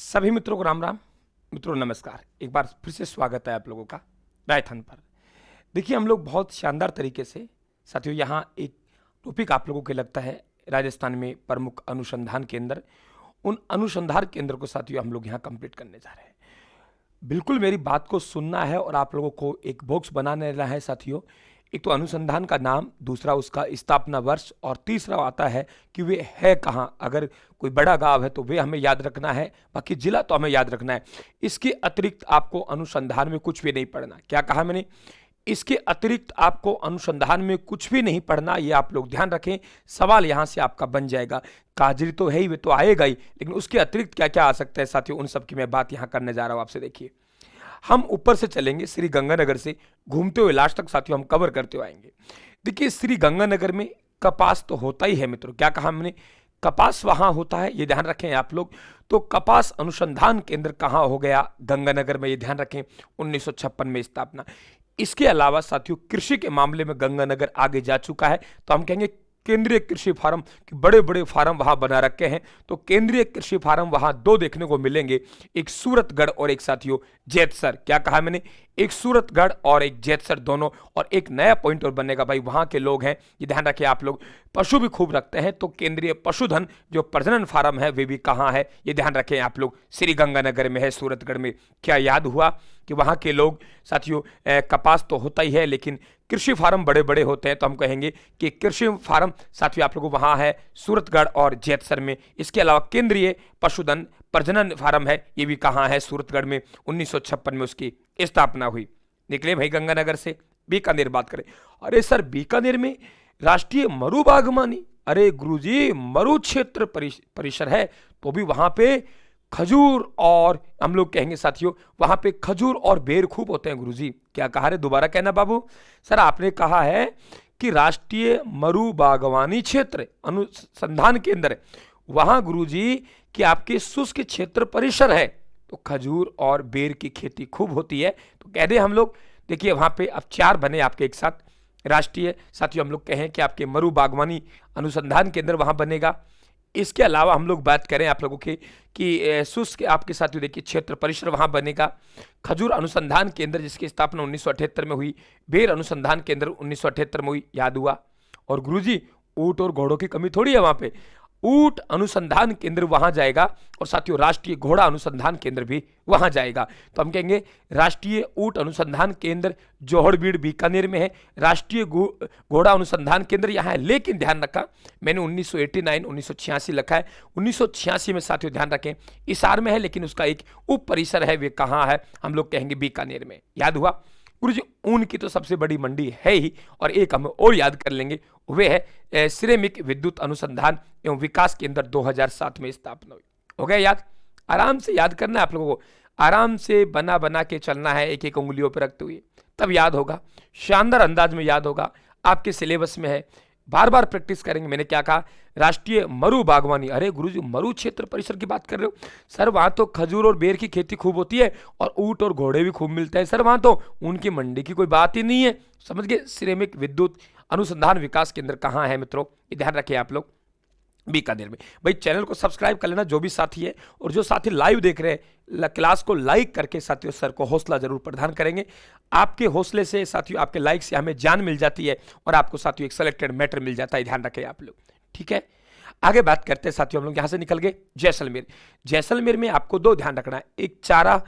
सभी मित्रों को राम राम। मित्रों नमस्कार, एक बार फिर से स्वागत है आप लोगों का रायथन पर। देखिए, हम लोग बहुत शानदार तरीके से साथियों यहाँ एक टॉपिक आप लोगों को लगता है राजस्थान में प्रमुख अनुसंधान केंद्र, उन अनुसंधान केंद्र को साथियों हम लोग यहाँ कंप्लीट करने जा रहे हैं। बिल्कुल मेरी बात को सुनना है और आप लोगों को एक बॉक्स बनाने रहना है साथियों। एक तो अनुसंधान का नाम, दूसरा उसका स्थापना वर्ष, और तीसरा आता है कि वे है कहाँ। अगर कोई बड़ा गांव है तो वे हमें याद रखना है, बाकी जिला तो हमें याद रखना है। इसके अतिरिक्त आपको अनुसंधान में कुछ भी नहीं पढ़ना। क्या कहा मैंने? इसके अतिरिक्त आपको अनुसंधान में कुछ भी नहीं पढ़ना, ये आप लोग ध्यान रखें। सवाल यहां से आपका बन जाएगा, काजरी तो है ही, वे तो आएगा ही, लेकिन उसके अतिरिक्त क्या क्या आ सकता है साथियों, उन सब की मैं बात यहां करने जा रहा हूं आपसे। देखिए, हम ऊपर से चलेंगे, श्री गंगानगर से घूमते हुए लास्ट तक साथियों हम कवर करते हुए आएंगे। देखिए, श्री गंगानगर में कपास तो होता ही है मित्रों। क्या कहा हमने? कपास वहां होता है, ये ध्यान रखें आप लोग। तो कपास अनुसंधान केंद्र कहां हो गया? गंगानगर में, ये ध्यान रखें। 1956 में स्थापना। इसके अलावा साथियों कृषि के मामले में गंगानगर आगे जा चुका है, तो हम कहेंगे केंद्रीय कृषि फार्म, कि बड़े बड़े फार्म वहां बना रखे हैं। तो केंद्रीय कृषि फार्म वहां दो देखने को मिलेंगे, एक सूरतगढ़ और एक साथियों जैतसर। क्या कहा मैंने? एक सूरतगढ़ और एक जैतसर दोनों। और एक नया पॉइंट और बनेगा भाई, वहां के लोग हैं, ये ध्यान रखिए आप लोग, पशु भी खूब रखते हैं, तो केंद्रीय पशुधन जो प्रजनन फार्म है वे भी कहाँ है, ये ध्यान रखें आप लोग, श्री गंगानगर में है, सूरतगढ़ में। क्या याद हुआ कि वहां के लोग साथियों कपास तो होता ही है, लेकिन कृषि फार्म बड़े बड़े होते हैं, तो हम कहेंगे कि कृषि फार्म साथियों आप लोगों वहां है सूरतगढ़ और जैतसर में। इसके अलावा केंद्रीय पशुधन प्रजनन फार्म है, ये भी कहाँ है? सूरतगढ़ में। 1956 में उसकी स्थापना हुई। निकले भाई गंगानगर से, बीकानेर बात करें। अरे सर, बीकानेर में राष्ट्रीय मरु बागवानी, अरे गुरुजी मरु क्षेत्र परिसर है, तो भी वहां पे खजूर, और हम लोग कहेंगे साथियों वहां पे खजूर और बेर खूब होते हैं गुरुजी। क्या कहा रे? दोबारा कहना बाबू। सर आपने कहा है कि राष्ट्रीय मरु बागवानी क्षेत्र अनुसंधान केंद्र, वहां गुरुजी कि आपके शुष्क क्षेत्र परिसर है, तो खजूर और बेर की खेती खूब होती है, तो कह दे हम लोग। देखिए वहां पे अब चार बने आपके एक साथ राष्ट्रीय साथियों, हम लोग कहें कि आपके मरु बागवानी अनुसंधान केंद्र वहां बनेगा। इसके अलावा हम लोग बात करें आप लोगों की कि शुष्क आपके साथियों देखिए क्षेत्र परिसर वहां बनेगा। खजूर अनुसंधान केंद्र जिसकी स्थापना 1978 में हुई, बेर अनुसंधान केंद्र 1978 में हुई, याद हुआ। और गुरुजी ऊंट और घोड़ों की कमी थोड़ी है वहां पे, ऊंट अनुसंधान केंद्र वहां जाएगा, और साथियों राष्ट्रीय घोड़ा अनुसंधान केंद्र भी वहां जाएगा। तो हम कहेंगे राष्ट्रीय ऊंट अनुसंधान केंद्र जोहड़बीड़ बीकानेर में है, राष्ट्रीय घोड़ा अनुसंधान केंद्र यहाँ है। लेकिन ध्यान रखा मैंने 1989 1986 लिखा है, 1986 में साथियों ध्यान रखें इसार में है, लेकिन उसका एक उप परिसर है, वे कहाँ है? हम लोग कहेंगे बीकानेर में। याद हुआ गुरुजी? ऊन की तो सबसे बड़ी मंडी है ही, और एक हम और याद कर लेंगे, वे है सिरेमिक विद्युत अनुसंधान एवं विकास केंद्र 2007 में स्थापना हुई। हो गया याद? आराम से याद करना है आप लोगों को, आराम से बना बना के चलना है, एक एक उंगलियों पर रखते हुए, तब याद होगा, शानदार अंदाज में याद होगा, आपके सिलेबस में है। बार बार प्रैक्टिस करेंगे। मैंने क्या कहा? राष्ट्रीय मरु बागवानी। अरे गुरुजी मरु क्षेत्र परिसर की बात कर रहे हो? सर वहां तो खजूर और बेर की खेती खूब होती है, और ऊंट और घोड़े भी खूब मिलते हैं। सर वहां तो उनकी मंडी की कोई बात ही नहीं है। समझ गए? सिरेमिक विद्युत अनुसंधान विकास केंद्र कहाँ है मित्रों? ये ध्यान रखिए आप लोग, बीकानेर में। भाई चैनल को सब्सक्राइब कर लेना जो भी साथी है, और जो साथी लाइव देख रहे हैं क्लास को लाइक करके साथियों सर को हौसला जरूर प्रदान करेंगे। आपके हौसले से साथियों, आपके लाइक से हमें जान मिल जाती है, और आपको साथियों एक सिलेक्टेड मैटर मिल जाता है, ध्यान रखें आप लोग। ठीक है, आगे बात करते हैं साथियों। हम लोग यहां से निकल गए जैसलमेर। जैसलमेर में आपको दो ध्यान रखना है, एक चारा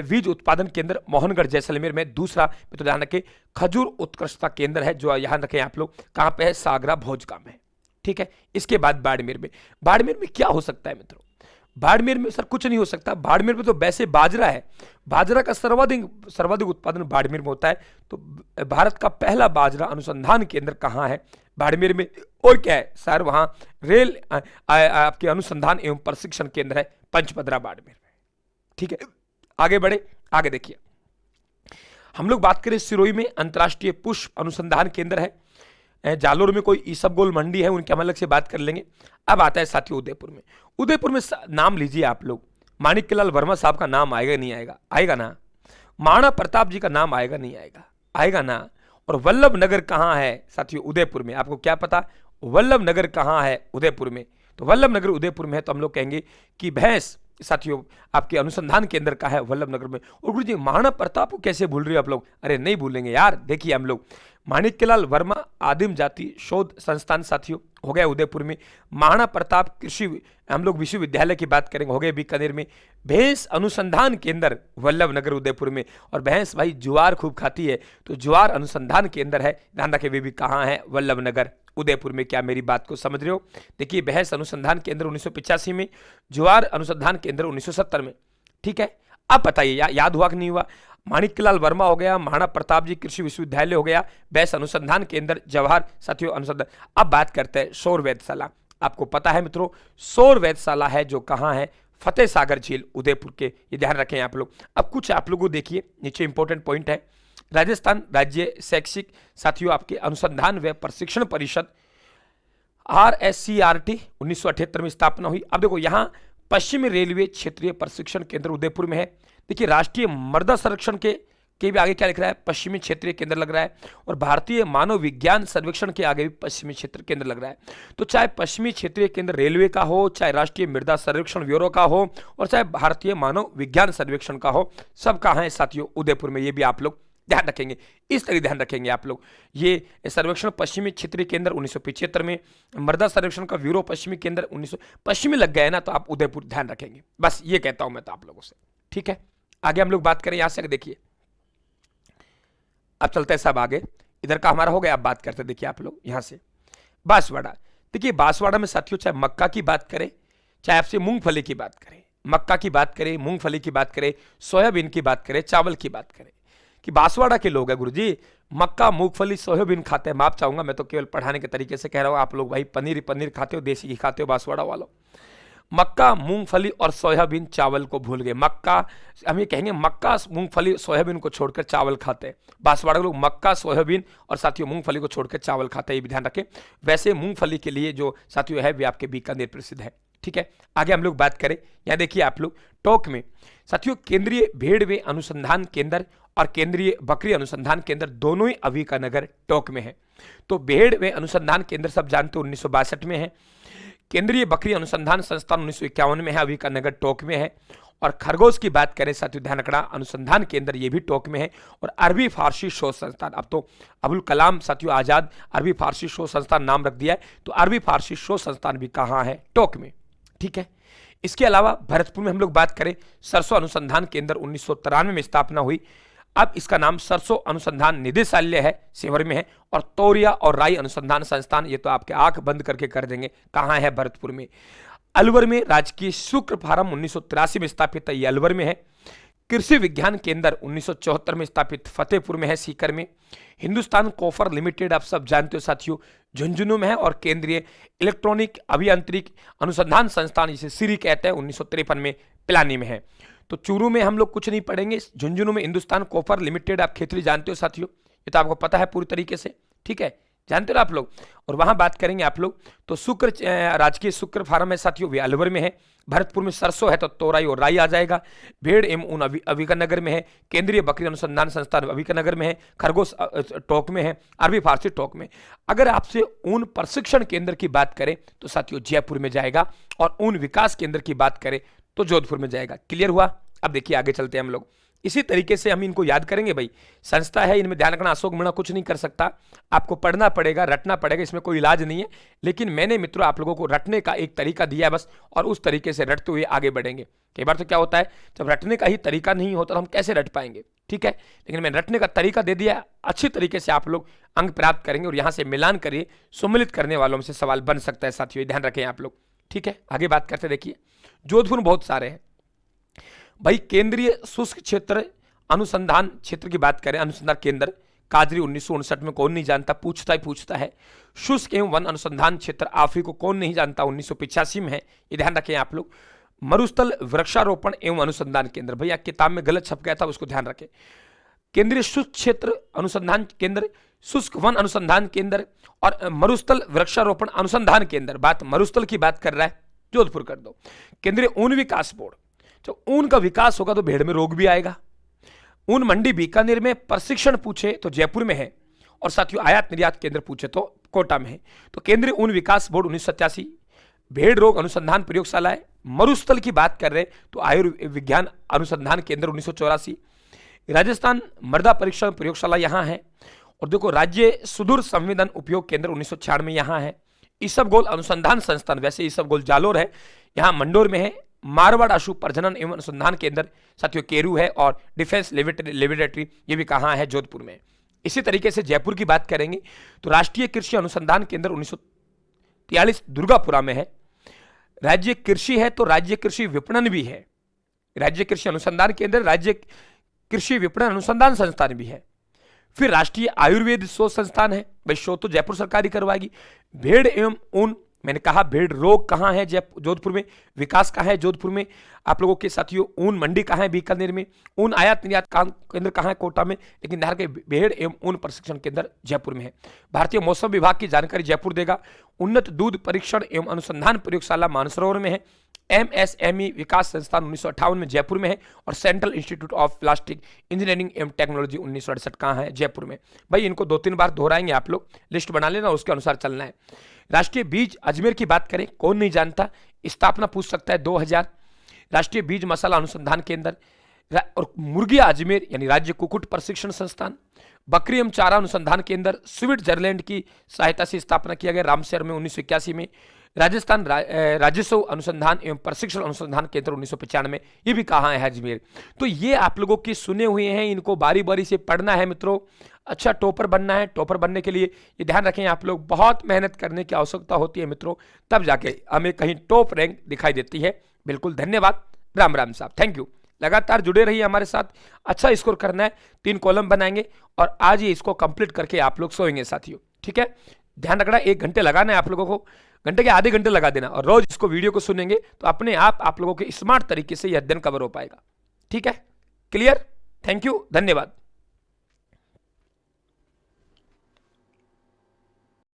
बीज उत्पादन केंद्र मोहनगढ़ जैसलमेर में, दूसरा तो ध्यान रखें खजूर उत्कृष्टता केंद्र है, जो यहां रखें आप लोग कहां पे है? सागरा भोजगांव में। ठीक है, इसके बाद बाड़मेर में। बाड़मेर में क्या हो सकता है मित्रों? बाड़मेर में सर कुछ नहीं हो सकता। बाड़मेर में तो वैसे बाजरा है, बाजरा का सर्वाधिक उत्पादन बाड़मेर में होता है। तो भारत का पहला बाजरा अनुसंधान केंद्र कहां है? बाड़मेर में। और क्या है सर? वहां रेल आपके अनुसंधान एवं प्रशिक्षण केंद्र है पंचपदरा बाड़मेर में। ठीक है, आगे बढ़े। आगे देखिए, हम लोग बात करें सिरोही में अंतर्राष्ट्रीय पुष्प अनुसंधान केंद्र है। जालोर में कोई ईसबगोल मंडी है, उनके हम अलग से बात कर लेंगे। अब आता है साथियों उदयपुर में। उदयपुर में नाम लीजिए आप लोग, माणिक्यलाल वर्मा साहब का नाम आएगा नहीं आएगा? आएगा ना। महाराणा प्रताप जी का नाम आएगा नहीं आएगा? आएगा ना। और वल्लभ नगर कहां है साथियों? उदयपुर में। आपको क्या पता वल्लभ नगर कहां है? उदयपुर में। तो वल्लभ नगर उदयपुर में है, तो हम लोग कहेंगे कि भैंस साथियों आपके अनुसंधान केंद्र का है वल्लभ नगर में। और गुरु जी महाराणा प्रताप को कैसे भूल रहे हो आप लोग? अरे नहीं भूलेंगे यार, देखिए हम लोग माणिक्यलाल वर्मा आदिम जाति शोध संस्थान साथियों हो गया उदयपुर में, महाराणा प्रताप कृषि हम लोग विश्वविद्यालय की बात करेंगे हो गए बीकानेर में, भैंस अनुसंधान केंद्र वल्लभ नगर उदयपुर में। और भैंस भाई ज्वार खूब खाती है, तो ज्वार अनुसंधान केंद्र है, ध्यान रखें वे भी कहाँ है? वल्लभ नगर उदयपुर में। क्या मेरी बात को समझ रहे हो? देखिए भैंस अनुसंधान केंद्र 1985 में, ज्वार अनुसंधान केंद्र 1970 में। ठीक है, अब बताइए याद हुआ कि नहीं हुआ? माणिक्यलाल वर्मा हो गया, महाराणा प्रताप जी कृषि विश्वविद्यालय हो गया, भैंस अनुसंधान केंद्र जवाहर साथियों अनुसंधान। अब बात करते हैं सौर वेधशाला। आपको पता है मित्रों, सौर वेधशाला है जो कहाँ है? फतेह सागर झील उदयपुर के, ये ध्यान रखें आप लोग। अब कुछ आप लोगों देखिए नीचे इंपॉर्टेंट पॉइंट है, राजस्थान राज्य शैक्षिक साथियों आपके अनुसंधान व प्रशिक्षण परिषद RSCRT 1978 में स्थापना हुई। अब देखो यहाँ पश्चिमी रेलवे क्षेत्रीय प्रशिक्षण केंद्र उदयपुर में है। देखिए राष्ट्रीय मृदा संरक्षण के भी आगे क्या लिख रहा है? पश्चिमी क्षेत्रीय केंद्र लग रहा है। और भारतीय मानव विज्ञान सर्वेक्षण के आगे भी पश्चिमी क्षेत्र केंद्र लग रहा है। तो चाहे पश्चिमी क्षेत्रीय केंद्र रेलवे का हो, चाहे राष्ट्रीय मृदा सर्वेक्षण ब्यूरो का हो, और चाहे भारतीय मानव विज्ञान सर्वेक्षण का हो, सब कहाँ है साथियों? उदयपुर में। ये भी आप लोग ध्यान रखेंगे, इस तरह ध्यान रखेंगे आप लोग। ये सर्वेक्षण पश्चिमी क्षेत्रीय केंद्र 1975 में, मृदा सर्वेक्षण का ब्यूरो पश्चिमी केंद्र 1900 पश्चिमी लग गया है ना, तो आप उदयपुर ध्यान रखेंगे। बस ये कहता हूं मैं तो आप लोगों से। ठीक है, आगे हम लोग बात करें यहां से। देखिए अब चलते हैं सब आगे, इधर का हमारा हो गया। अब बात करते हैं, देखिए आप लोग यहां से बांसवाड़ा। देखिए बांसवाड़ा में साथियों चाहे मक्का की बात करें, चाहे आपसे मूंगफली की बात करें, मक्का की बात करें, मूंगफली की बात करें, सोयाबीन की बात करें, चावल की बात करें, कि बांसवाड़ा के लोग हैं गुरुजी मक्का मूंगफली सोयाबीन खाते हैं। माफ चाहूंगा, मैं तो केवल पढ़ाने के तरीके से कह रहा हूं। आप लोग भाई पनीर खाते हो, देसी घी खाते हो बांसवाड़ा वालों। मक्का मूंगफली और सोयाबीन चावल को भूल गए। मक्का हम ये कहेंगे मक्का मूंगफली सोयाबीन को छोड़कर चावल खाते हैं। बांसवाड़ा के लोग मक्का सोयाबीन और साथियों मूंगफली को छोड़कर चावल खाते हैं, ये भी ध्यान रखें। वैसे मूंगफली के लिए जो साथियों है वे आपके बीकानेर प्रसिद्ध है। ठीक है, आगे हम लोग बात करें, यहाँ देखिए आप लोग टोंक में साथियों केंद्रीय भेड़ वे अनुसंधान केंद्र और केंद्रीय बकरी अनुसंधान केंद्र दोनों ही अभिकानगर टोंक में है। तो भेड़ वे अनुसंधान केंद्र सब जानते हो 1962 में है, केंद्रीय बकरी अनुसंधान संस्थान 1951 में है, अभिकानगर टोंक में है। और खरगोश की बात करें साथियों ध्यान रखना, अनुसंधान केंद्र ये भी टोंक में है। और अरबी फारसी शोध संस्थान, अब तो अबुल कलाम साथियों आजाद अरबी फारसी शोध संस्थान नाम रख दिया है, तो अरबी फारसी शोध संस्थान भी कहाँ है? टोंक में। ठीक है, इसके अलावा भरतपुर में हम लोग बात करें, सरसों अनुसंधान केंद्र 1993 में स्थापना हुई। अब इसका नाम सरसों अनुसंधान निदेशालय है, सेवर में है। और तोरिया और राई अनुसंधान संस्थान, ये तो आपके आंख बंद करके कर देंगे, कहाँ है? भरतपुर में। अलवर में राजकीय शुक्र फार्म 1983 में स्थापित है, ये अलवर में है। कृषि विज्ञान केंद्र 1974 में स्थापित फतेहपुर में है, सीकर में। हिंदुस्तान कॉपर लिमिटेड आप सब जानते हो साथियों, झुंझुनू में है। और केंद्रीय इलेक्ट्रॉनिक अभियांत्रिक अनुसंधान संस्थान जिसे सीरी कहते हैं 1953 में पिलानी में है। तो चूरू में हम लोग कुछ नहीं पढ़ेंगे, झुंझुनू में हिंदुस्तान कॉपर लिमिटेड आप खेतरी जानते हो साथियों, ये तो आपको पता है पूरी तरीके से। ठीक है, जानते हो आप लोग। और वहां बात करेंगे आप लोग तो शुक्र राजकीय शुक्र फार्म है साथियों, वे अलवर में है। भरतपुर में सरसों है तो तोराई और राई आ जाएगा। भेड़ एवं ऊन अभिकानगर में है। केंद्रीय बकरी अनुसंधान संस्थान अभिकानगर में है। खरगोश टोंक में है। अरबी फारसी टोंक में। अगर आपसे ऊन प्रशिक्षण केंद्र की बात करें तो साथियों जयपुर में जाएगा। और ऊन विकास केंद्र की बात करें तो जोधपुर में जाएगा। क्लियर हुआ? अब देखिए आगे चलते हैं हम लोग, इसी तरीके से हम इनको याद करेंगे। भाई संस्था है, इनमें ध्यान रखना, अशोक मीणा कुछ नहीं कर सकता, आपको पढ़ना पड़ेगा, रटना पड़ेगा, इसमें कोई इलाज नहीं है। लेकिन मैंने मित्रों आप लोगों को रटने का एक तरीका दिया है बस, और उस तरीके से रटते हुए आगे बढ़ेंगे। कई बार तो क्या होता है, जब रटने का ही तरीका नहीं होता तो हम कैसे रट पाएंगे? ठीक है, लेकिन मैंने रटने का तरीका दे दिया, अच्छी तरीके से आप लोग अंक प्राप्त करेंगे। और यहाँ से मिलान करिए, सम्मिलित करने वालों में से सवाल बन सकता है साथियों, ध्यान रखें आप लोग। ठीक है, आगे बात करते देखिए, जोधपुर में बहुत सारे हैं भाई। केंद्रीय शुष्क क्षेत्र अनुसंधान क्षेत्र की बात करें, अनुसंधान केंद्र काजरी 1959 में, कौन नहीं जानता, पूछता ही पूछता है। शुष्क एवं वन अनुसंधान क्षेत्र आफरी को कौन नहीं जानता, 1985 में है, ये ध्यान रखें आप लोग। मरुस्थल वृक्षारोपण एवं अनुसंधान केंद्र, भैया किताब में गलत छप गया था, उसको ध्यान रखें। केंद्रीय शुष्क क्षेत्र अनुसंधान केंद्र, शुष्क वन अनुसंधान केंद्र और मरुस्थल वृक्षारोपण अनुसंधान केंद्र। बात मरुस्थल की बात कर रहा है, जोधपुर कर दो। केंद्रीय ऊन विकास बोर्ड, जब ऊन का विकास होगा तो भेड़ में रोग भी आएगा। ऊन मंडी बीकानेर में, प्रशिक्षण पूछे तो जयपुर में है। और साथियों आयात निर्यात केंद्र पूछे तो कोटा में है। तो केंद्रीय ऊन विकास बोर्ड 1987, भेड़ रोग अनुसंधान प्रयोगशाला है। मरुस्थल की बात कर रहे हैं तो आयुर्विज्ञान अनुसंधान केंद्र 1984। राजस्थान मृदा परीक्षण प्रयोगशाला यहाँ है। और देखो राज्य सुदूर संवेदन उपयोग केंद्र 1996 यहाँ है। ईसबगोल अनुसंधान संस्थान, वैसे ईसबगोल जालोर है, यहाँ मंडोर में है। मारवाड़ अशु प्रजनन एवं अनुसंधान केंद्र साथियों केरू है। और डिफेंस लेबोरेटरी ये भी कहाँ है, जोधपुर में। इसी तरीके से जयपुर की बात करेंगे तो राष्ट्रीय कृषि अनुसंधान केंद्र 1943 दुर्गापुरा में है। राज्य कृषि है तो राज्य कृषि विपणन भी है। राज्य कृषि अनुसंधान केंद्र, राज्य कृषि विपणन अनुसंधान संस्थान भी है। फिर राष्ट्रीय आयुर्वेद शोध संस्थान है। भाई शोध तो जयपुर सरकार ही करवाएगी। भेड़ एवं ऊन, मैंने कहा भेड़ रोग कहाँ है, जोधपुर में। विकास कहाँ है, जोधपुर में। आप लोगों के साथियों ऊन मंडी कहाँ है, बीकानेर में। ऊन आयात निर्यात केंद्र कहाँ है, कोटा में। लेकिन ध्यान के भेड़ एवं ऊन प्रशिक्षण केंद्र जयपुर में है। भारतीय मौसम विभाग की जानकारी जयपुर देगा। उन्नत दूध परीक्षण एवं अनुसंधान प्रयोगशाला मानसरोवर में है। MSME विकास संस्थान 1958 में जयपुर में है। और central institute of plastic engineering एवं टेक्नोलॉजी 1968 कहाँ है, जयपुर में। भाई इनको 2-3 बार दोहराएंगे आप लोग, लिस्ट बना लेना, उसके अनुसार चलना है। राष्ट्रीय बीज अजमेर की बात करें, कौन नहीं जानता, स्थापना पूछ सकता है 2000। राष्ट्रीय बीज मसाला अनुसंधान केंद्र। और मुर्गिया अजमेर यानी राज्य कुक्कुट प्रशिक्षण संस्थान। बकरी एवं चारा अनुसंधान केंद्र स्विट्जरलैंड की सहायता से स्थापना किया गया रामशहर में 1981 में। राजस्थान राजस्व अनुसंधान एवं प्रशिक्षण अनुसंधान केंद्र 1995, ये भी कहाँ है, अजमेर। तो ये आप लोगों के सुने हुए हैं, इनको बारी बारी से पढ़ना है मित्रों। अच्छा टॉपर बनना है। टॉपर बनने के लिए ये ध्यान रखें आप लोग, बहुत मेहनत करने की आवश्यकता होती है मित्रों, तब जाके हमें कहीं टॉप रैंक दिखाई देती है। बिल्कुल धन्यवाद, राम राम साहब, थैंक यू। लगातार जुड़े रहिए हमारे साथ, अच्छा स्कोर करना है। 3 कॉलम बनाएंगे और आज ही इसको कंप्लीट करके आप लोग सोएंगे साथियों, ठीक है। ध्यान रखना, 1 घंटे लगाना है आप लोगों को, घंटे के आधे घंटे लगा देना। और रोज इसको वीडियो को सुनेंगे तो अपने आप लोगों के स्मार्ट तरीके से यह अध्ययन कवर हो पाएगा, ठीक है। क्लियर, थैंक यू, धन्यवाद।